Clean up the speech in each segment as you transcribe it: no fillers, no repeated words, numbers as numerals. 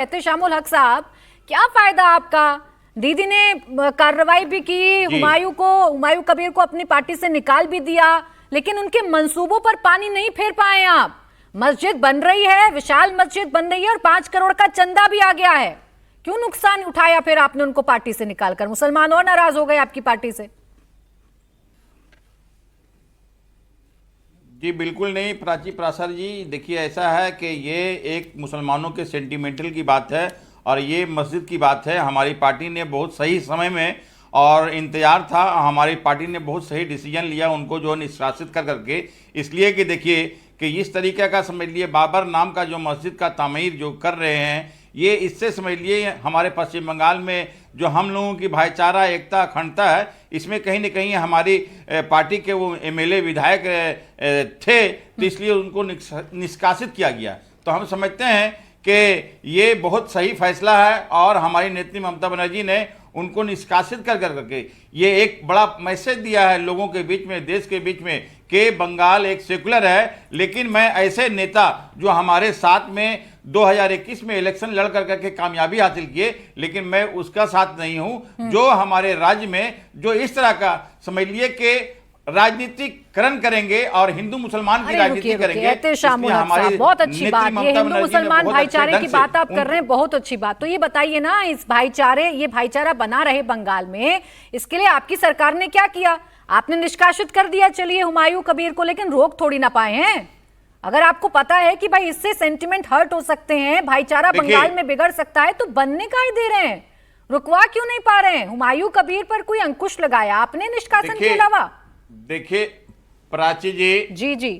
कहते शामुल हक साहब, क्या फायदा आपका? दीदी ने कार्रवाई भी की, हुमायूं कबीर को अपनी पार्टी से निकाल भी दिया, लेकिन उनके मंसूबों पर पानी नहीं फेर पाए आप। मस्जिद बन रही है, विशाल मस्जिद बन रही है और 5 करोड़ का चंदा भी आ गया है। क्यों नुकसान उठाया फिर आपने उनको पार्टी से निकालकर? मुसलमान और नाराज हो गए आपकी पार्टी से। जी बिल्कुल नहीं प्राची प्रासर जी, देखिए ऐसा है कि ये एक मुसलमानों के सेंटिमेंटल की बात है और ये मस्जिद की बात है। हमारी पार्टी ने बहुत सही समय में और इंतजार था, हमारी पार्टी ने बहुत सही डिसीजन लिया उनको जो निष्कासित कर करके, इसलिए कि देखिए कि इस तरीके का समझ लिए बाबर नाम का जो मस्जिद का तामीर जो कर रहे हैं, ये इससे समझ लिए हमारे पश्चिम बंगाल में जो हम लोगों की भाईचारा एकता अखंडता है, इसमें कहीं न कहीं हमारी पार्टी के वो एमएलए विधायक थे, तो इसलिए उनको निष्कासित किया गया। तो हम समझते हैं कि ये बहुत सही फैसला है और हमारी नेत्री ममता बनर्जी ने उनको निष्कासित कर करके ये एक बड़ा मैसेज दिया है लोगों के बीच में, देश के बीच में, कि बंगाल एक सेकुलर है। लेकिन मैं ऐसे नेता जो हमारे साथ में 2021 में इलेक्शन लड़ करके कामयाबी हासिल किए, लेकिन मैं उसका साथ नहीं हूं जो हमारे राज्य में जो इस तरह का समझ लिए कि राजनीतिकरण करेंगे और हिंदू मुसलमान की राजनीति करेंगे। हमारी बहुत अच्छी बात, ये हिंदू मुसलमान भाईचारे की बात आप कर रहे हैं, बहुत अच्छी बात। तो ये बताइए ना, इस ये भाईचारा बना रहे बंगाल में, इसके लिए आपकी सरकार ने क्या किया? आपने निष्कासित कर दिया चलिए हुमायूं कबीर को, लेकिन रोक थोड़ी ना पाए हैं। अगर आपको पता है कि भाई इससे सेंटिमेंट हर्ट हो सकते हैं, भाईचारा बंगाल में बिगड़ सकता है, तो बनने का ही दे रहे हैं, रुकवा क्यों नहीं पा रहे हैं? हुमायूं कबीर पर कोई अंकुश लगाया आपने निष्कासन के अलावा? देखिए प्राची जी, जी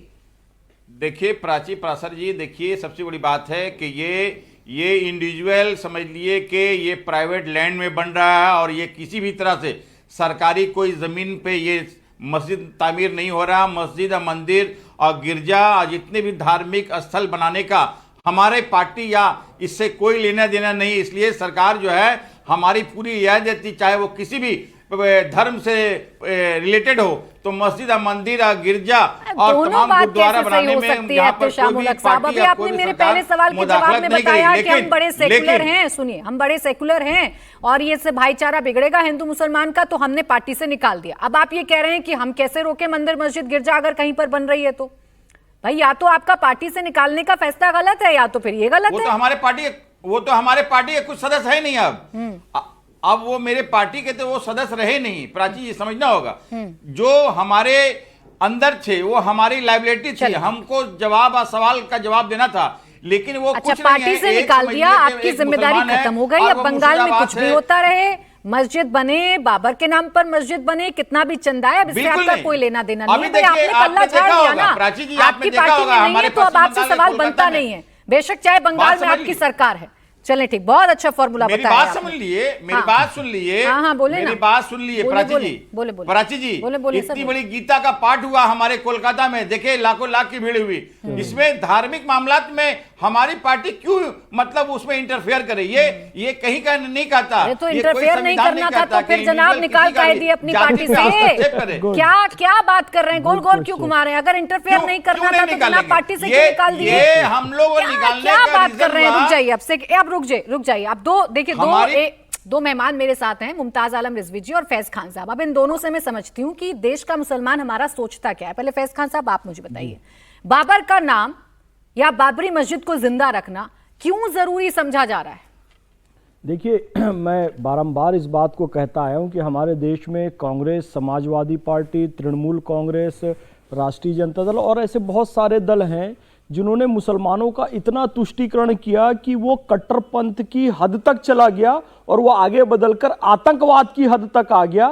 देखिए प्राची प्रासर जी, देखिए सबसे बड़ी बात है कि ये इंडिविजुअल समझ लिए कि ये प्राइवेट लैंड में बन रहा है और ये किसी भी तरह से सरकारी कोई जमीन पे ये मस्जिद तामीर नहीं हो रहा। मस्जिद और मंदिर और गिरजा और जितने भी धार्मिक स्थल बनाने का हमारे पार्टी या इससे कोई लेना देना नहीं। इसलिए सरकार जो है हमारी पूरी रियायत देती, चाहे वो किसी भी धर्म से रिलेटेड हो, तो मस्जिद और मंदिर और गिरजा और तमाम गुरुद्वारा बनाने में यहाँ पर कोई भी पार्टी या कोई भी मेरे पहले सवाल के जवाब में बताया कि हम बड़े सेकुलर हैं। सुनिए, हम बड़े सेकुलर हैं और ये से भाईचारा बिगड़ेगा हिंदू मुसलमान का, तो हमने पार्टी से निकाल दिया। अब आप ये कह रहे हैं कि हम कैसे रोके मंदिर मस्जिद गिरजा अगर कहीं पर बन रही है तो? भाई या तो आपका पार्टी से निकालने का फैसला गलत है या तो फिर ये गलत है। वो तो हमारे पार्टी के कुछ सदस्य है नहीं। अब वो मेरे पार्टी के तो वो सदस्य रहे नहीं, प्राची ये समझना होगा। जो हमारे अंदर थे वो हमारी लायबिलिटी थी, हमको सवाल का जवाब देना था, लेकिन वो कुछ पार्टी से निकाल दिया, आपकी जिम्मेदारी खत्म हो गई। अब बंगाल में कुछ भी होता रहे, मस्जिद बने, बाबर के नाम पर मस्जिद बने, कितना भी चंदा है, अब इससे आपका कोई लेना देना नहीं है। आपने पल्ला झाड़ दिया ना, आपकी पार्टी में नहीं है तो अब आपसे सवाल बनता नहीं है, बेशक चाहे बंगाल में आपकी सरकार है। चले ठीक, बहुत अच्छा फॉर्मूला बताया। मेरी बात सुन लिए, मेरी बात सुन लिए, मेरी बात सुन लिए प्राची जी, प्राची जी, इतनी बड़ी गीता का पाठ हुआ हमारे कोलकाता में, देखे लाखों लाख की भीड़ हुई। इसमें धार्मिक मामलात में हमारी पार्टी क्यों मतलब उसमें इंटरफेयर करे? ये कहीं का नहीं कहता। तो इंटरफेयर नहीं करना था तो फिर जनाब निकाल कर दिए अपनी पार्टी से। क्या बात कर रहे हैं, गोल गोल क्यों घुमा रहे हैं? अगर इंटरफेयर नहीं करना था तो जनाब पार्टी से क्यों निकाल दिए? हम लोग क्या बात कर रहे हैं? रुक जाइए, अब रुक जाइए। अब दो मेहमान मेरे साथ हैं, मुमताज आलम रिजवी जी और फैज खान साहब। अब इन दोनों से मैं समझती हूं कि देश का मुसलमान हमारा सोचता क्या है। पहले फैज खान साहब आप मुझे बताइए, बाबर का नाम या बाबरी मस्जिद को जिंदा रखना क्यों जरूरी समझा जा रहा है? देखिए, मैं बारंबार इस बात को कहता आया हूं कि हमारे देश में कांग्रेस, समाजवादी पार्टी, तृणमूल कांग्रेस, राष्ट्रीय जनता दल और ऐसे बहुत सारे दल हैं जिन्होंने मुसलमानों का इतना तुष्टीकरण किया कि वो कट्टरपंथ की हद तक चला गया और वो आगे बदलकर आतंकवाद की हद तक आ गया।